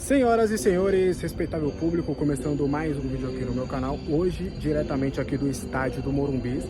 Senhoras e senhores, respeitável público, começando mais um vídeo aqui no meu canal, hoje diretamente aqui do estádio do Morumbi,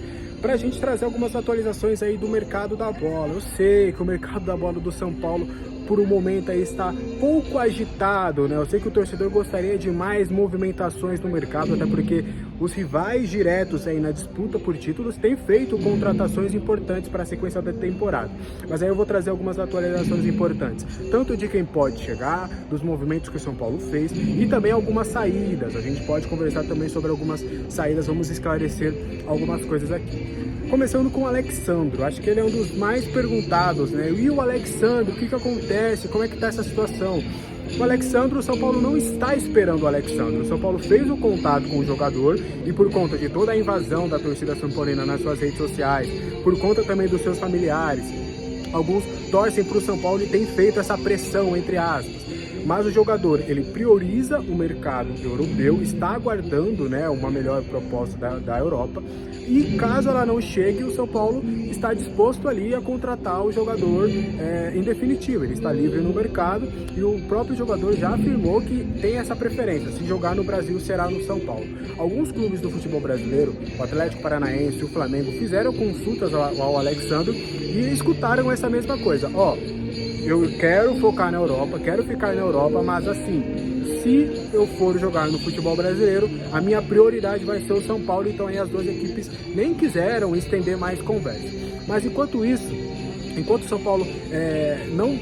para a gente trazer algumas atualizações aí do mercado da bola. Eu sei que o mercado da bola do São Paulo por um momento aí está pouco agitado, né? Eu sei que o torcedor gostaria de mais movimentações no mercado, até porque os rivais diretos aí na disputa por títulos têm feito contratações importantes para a sequência da temporada. Mas aí eu vou trazer algumas atualizações importantes, tanto de quem pode chegar, dos movimentos que o São Paulo fez e também algumas saídas. A gente pode conversar também sobre algumas saídas, vamos esclarecer algumas coisas aqui. Começando com o Alexandro, acho que ele é um dos mais perguntados, né? E o Alexandro, o que acontece? Como é que tá essa situação? O Alexandro, o São Paulo não está esperando o Alexandro. O São Paulo fez o contato com o jogador e por conta de toda a invasão da torcida São Paulina nas suas redes sociais, por conta também dos seus familiares, alguns torcem para o São Paulo e tem feito essa pressão, entre aspas. Mas o jogador, ele prioriza o mercado europeu, está aguardando, né, uma melhor proposta da Europa. E caso ela não chegue, o São Paulo está disposto ali a contratar o jogador em definitivo. Ele está livre no mercado e o próprio jogador já afirmou que tem essa preferência. Se jogar no Brasil, será no São Paulo. Alguns clubes do futebol brasileiro, o Atlético Paranaense, o Flamengo, fizeram consultas ao Alexandro e escutaram essa mesma coisa. Eu quero focar na Europa, quero ficar na Europa, mas assim, se eu for jogar no futebol brasileiro, a minha prioridade vai ser o São Paulo, então aí as duas equipes nem quiseram estender mais conversa. Mas enquanto isso, enquanto o São Paulo,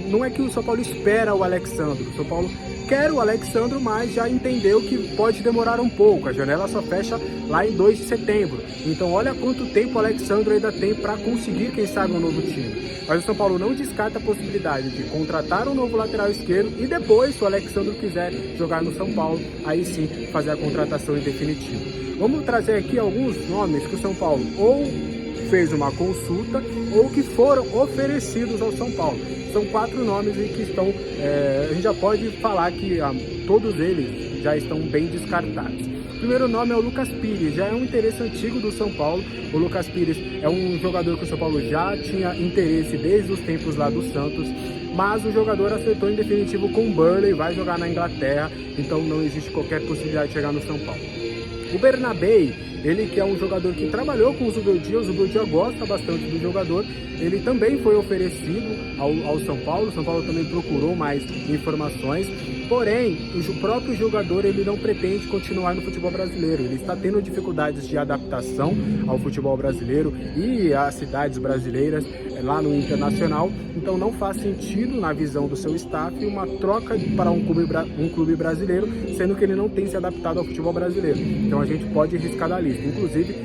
não é que o São Paulo espera o Alexandro, o São Paulo quer o Alexandro, mas já entendeu que pode demorar um pouco, a janela só fecha lá em 2 de setembro, então olha quanto tempo o Alexandro ainda tem para conseguir, quem sabe, um novo time. Mas o São Paulo não descarta a possibilidade de contratar um novo lateral esquerdo e depois, se o Alexandro quiser jogar no São Paulo, aí sim fazer a contratação em definitivo. Vamos trazer aqui alguns nomes que o São Paulo ou fez uma consulta ou que foram oferecidos ao São Paulo. São 4 nomes e que estão, a gente já pode falar que todos eles já estão bem descartados. O primeiro nome é o Lucas Pires, já é um interesse antigo do São Paulo. O Lucas Pires é um jogador que o São Paulo já tinha interesse desde os tempos lá do Santos, mas o jogador acertou em definitivo com o Burnley, vai jogar na Inglaterra, então não existe qualquer possibilidade de chegar no São Paulo. O Bernabei, ele que é um jogador que trabalhou com o Zubeldia gosta bastante do jogador, ele também foi oferecido ao São Paulo também procurou mais informações, porém, o próprio jogador ele não pretende continuar no futebol brasileiro, ele está tendo dificuldades de adaptação ao futebol brasileiro e às cidades brasileiras lá no Internacional, então não faz sentido na visão do seu staff uma troca para um clube brasileiro, sendo que ele não tem se adaptado ao futebol brasileiro, então a gente pode riscar da lista. Inclusive,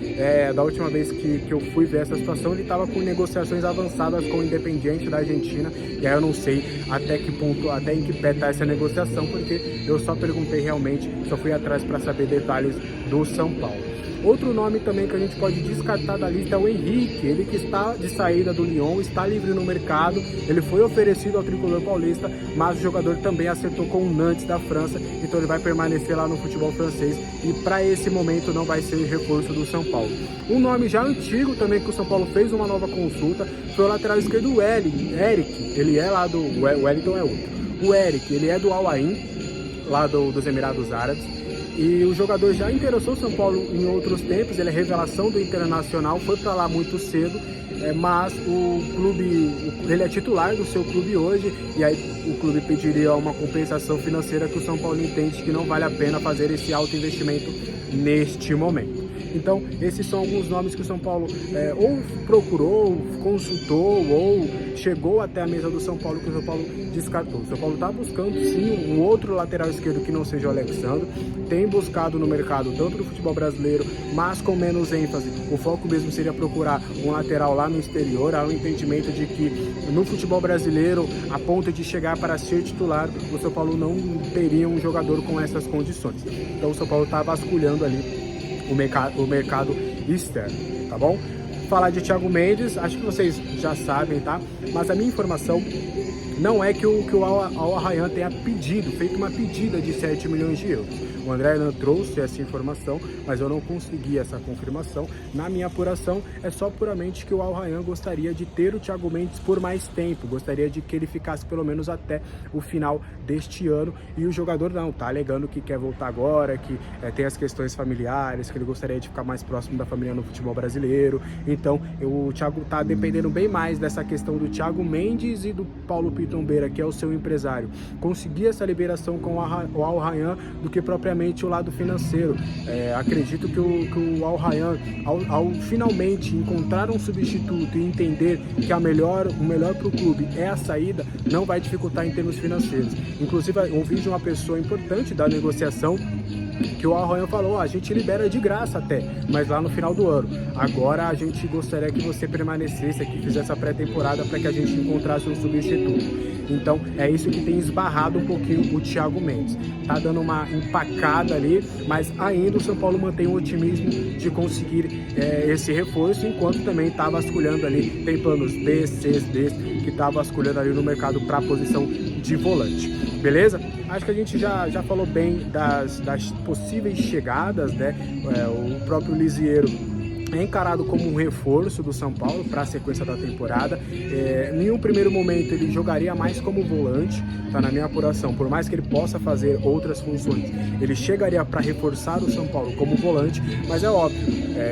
da última vez que eu fui ver essa situação, ele estava com negociações avançadas com o Independiente da Argentina, e aí eu não sei até que ponto, até em que pé está essa negociação, porque eu só perguntei realmente, só fui atrás para saber detalhes do São Paulo. Outro nome também que a gente pode descartar da lista é o Henrique, ele que está de saída do Lyon, está livre no mercado, ele foi oferecido ao tricolor paulista, mas o jogador também acertou com o Nantes da França, então ele vai permanecer lá no futebol francês e para esse momento não vai ser reforço do São Paulo. Um nome já antigo também que o São Paulo fez uma nova consulta foi o lateral esquerdo, o Eric, ele é lá do... o Wellington é outro. O Eric, ele é do Al Ain, lá dos Emirados Árabes. E o jogador já interessou o São Paulo em outros tempos, ele é revelação do Internacional, foi para lá muito cedo, mas o clube, ele é titular do seu clube hoje, e aí o clube pediria uma compensação financeira que o São Paulo entende que não vale a pena fazer esse alto investimento neste momento. Então, esses são alguns nomes que o São Paulo ou procurou, consultou, ou chegou até a mesa do São Paulo que o São Paulo descartou. O São Paulo está buscando sim um outro lateral esquerdo que não seja o Alexandro, tem buscado no mercado tanto do futebol brasileiro, mas com menos ênfase. O foco mesmo seria procurar um lateral lá no exterior. Há um entendimento de que no futebol brasileiro, a ponto de chegar para ser titular, o São Paulo não teria um jogador com essas condições. Então o São Paulo está vasculhando ali o mercado externo, tá bom? Falar de Thiago Mendes, acho que vocês já sabem, tá? Mas a minha informação Não é que o Al Rayyan tenha feito uma pedida de 7 milhões de euros. O André Hernan trouxe essa informação, mas eu não consegui essa confirmação. Na minha apuração, é só puramente que o Al Rayyan gostaria de ter o Thiago Mendes por mais tempo, gostaria de que ele ficasse pelo menos até o final deste ano, e o jogador não, tá alegando que quer voltar agora, que tem as questões familiares, que ele gostaria de ficar mais próximo da família no futebol brasileiro. Então o Thiago tá dependendo bem mais dessa questão do Thiago Mendes e do Paulo Pitombeira, que é o seu empresário, conseguir essa liberação com o Al Rayyan do que propriamente o lado financeiro. Acredito que o Al Rayyan, ao finalmente encontrar um substituto e entender que o melhor para o clube é a saída, não vai dificultar em termos financeiros. Inclusive, eu ouvi de uma pessoa importante da negociação que o Al Rayyan falou: a gente libera de graça até, mas lá no final do ano. Agora a gente gostaria que você permanecesse aqui, fizesse a pré-temporada para que a gente encontrasse um substituto. Então é isso que tem esbarrado um pouquinho o Thiago Mendes. Tá dando uma empacada ali, mas ainda o São Paulo mantém o otimismo de conseguir esse reforço, enquanto também tá vasculhando ali, tem planos B, C, D, que tá vasculhando ali no mercado para a posição de volante. Beleza? Acho que a gente já falou bem das possíveis chegadas, né? O próprio Lisieiro é encarado como um reforço do São Paulo para a sequência da temporada. Em um primeiro momento ele jogaria mais como volante, tá na minha apuração, por mais que ele possa fazer outras funções, ele chegaria para reforçar o São Paulo como volante, mas é óbvio,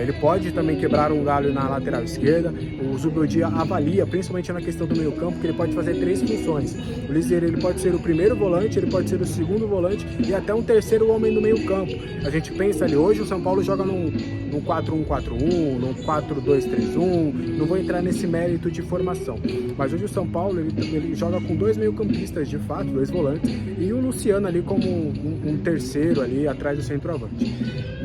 ele pode também quebrar um galho na lateral esquerda. O Zubeldia avalia, principalmente na questão do meio campo, que ele pode fazer 3 funções. O Lisieiro, ele pode ser o primeiro volante, ele pode ser o segundo volante e até um terceiro homem no meio campo. A gente pensa ali, hoje o São Paulo joga num 4-1-4-1, num 4-2-3-1, não vou entrar nesse mérito de formação, mas hoje o São Paulo ele joga com 2 meio-campistas, de fato, 2 volantes, e o Luciano ali como um terceiro ali atrás do centroavante.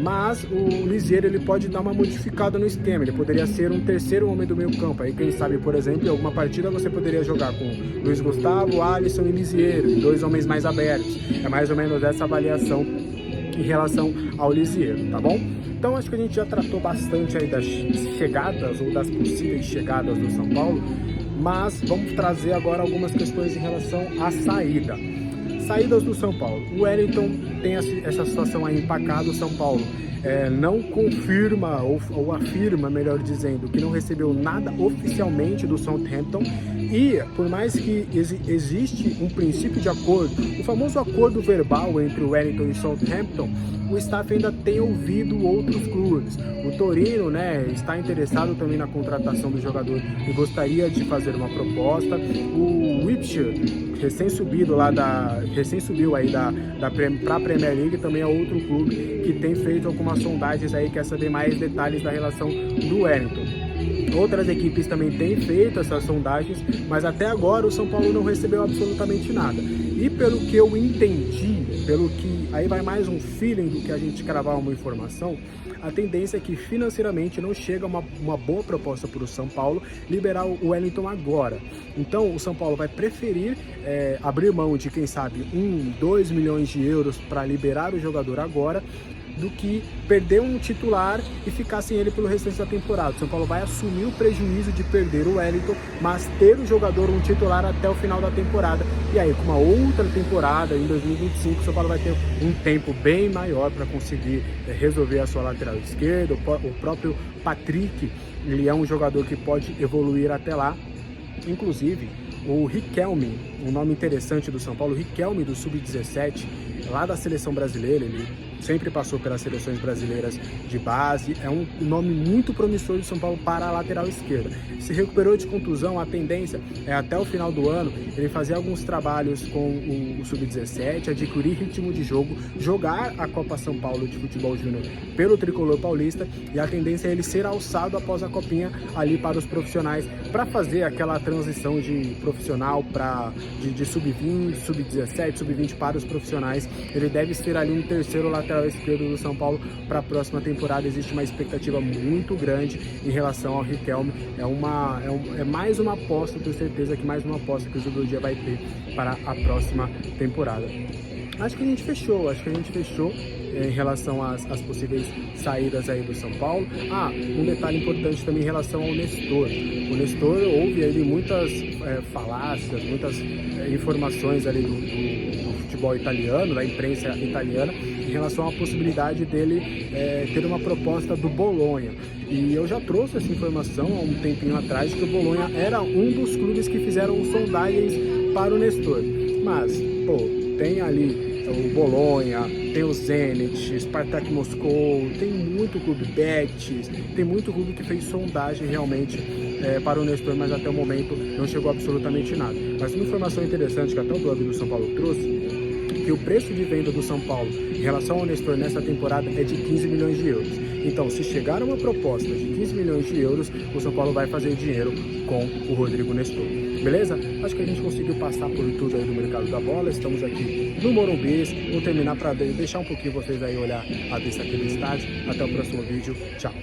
Mas o Lisieiro, ele pode dar uma modificada no esquema, ele poderia ser um terceiro homem do meio campo. Aí quem sabe, por exemplo, em alguma partida você poderia jogar com Luiz Gustavo, Alisson e Lisieiro, 2 homens mais abertos. É mais ou menos essa avaliação em relação ao Lisieiro, tá bom? Então acho que a gente já tratou bastante aí das chegadas ou das possíveis chegadas do São Paulo, mas vamos trazer agora algumas questões em relação à saída. Saídas do São Paulo. O Wellington tem essa situação aí empacada. O São Paulo não confirma ou afirma, melhor dizendo, que não recebeu nada oficialmente do Southampton, e por mais que existe um princípio de acordo, o famoso acordo verbal entre o Wellington e o Southampton, o staff ainda tem ouvido outros clubes. O Torino, né, está interessado também na contratação do jogador e gostaria de fazer uma proposta. O Wiltshire, recém subiu aí para a Premier League, também é outro clube que tem feito algumas sondagens aí, quer saber mais detalhes da relação do Wellington. Outras equipes também têm feito essas sondagens, mas até agora o São Paulo não recebeu absolutamente nada. E pelo que eu entendi, aí vai mais um feeling do que a gente cravar uma informação, a tendência é que financeiramente não chega uma boa proposta para o São Paulo liberar o Wellington agora. Então o São Paulo vai preferir abrir mão de, quem sabe, 2 milhões de euros para liberar o jogador agora, do que perder um titular e ficar sem ele pelo restante da temporada. O São Paulo vai assumir o prejuízo de perder o Wellington, mas ter o jogador, um titular, até o final da temporada. E aí, com uma outra temporada, em 2025, o São Paulo vai ter um tempo bem maior para conseguir resolver a sua lateral esquerda. O próprio Patrick, ele é um jogador que pode evoluir até lá. Inclusive, o Riquelme, um nome interessante do São Paulo, o Riquelme do Sub-17, lá da seleção brasileira, ele sempre passou pelas seleções brasileiras de base, é um nome muito promissor do São Paulo para a lateral esquerda. Se recuperou de contusão, a tendência é até o final do ano ele fazer alguns trabalhos com o Sub-17, adquirir ritmo de jogo, jogar a Copa São Paulo de Futebol Júnior pelo Tricolor Paulista, e a tendência é ele ser alçado após a Copinha ali para os profissionais, para fazer aquela transição de profissional de Sub-20, Sub-17, Sub-20 para os profissionais. Ele deve ser ali um terceiro lateral esquerdo do São Paulo para a próxima temporada. Existe uma expectativa muito grande em relação ao Riquelme. É mais uma aposta, tenho certeza que mais uma aposta que o Zubeldia vai ter para a próxima temporada. acho que a gente fechou, em relação às possíveis saídas aí do São Paulo. Um detalhe importante também em relação ao Nestor. O Nestor, houve ali muitas falácias, muitas informações ali do futebol italiano, da imprensa italiana, em relação à possibilidade dele ter uma proposta do Bolonha. E eu já trouxe essa informação há um tempinho atrás, que o Bolonha era um dos clubes que fizeram sondagens para o Nestor. Mas, tem ali o Bolonha, tem o Zenit, Spartak Moscou, tem muito clube, Betis, tem muito clube que fez sondagem realmente para o Nestor, mas até o momento não chegou absolutamente nada. Mas uma informação interessante que até o blog do São Paulo trouxe, que o preço de venda do São Paulo em relação ao Nestor nessa temporada é de 15 milhões de euros. Então, se chegar uma proposta de 15 milhões de euros, o São Paulo vai fazer dinheiro com o Rodrigo Nestor. Beleza? Acho que a gente conseguiu passar por tudo aí do mercado da bola. Estamos aqui no Morumbi. Vou terminar para deixar um pouquinho vocês aí olhar a vista aqui do estádio. Até o próximo vídeo. Tchau!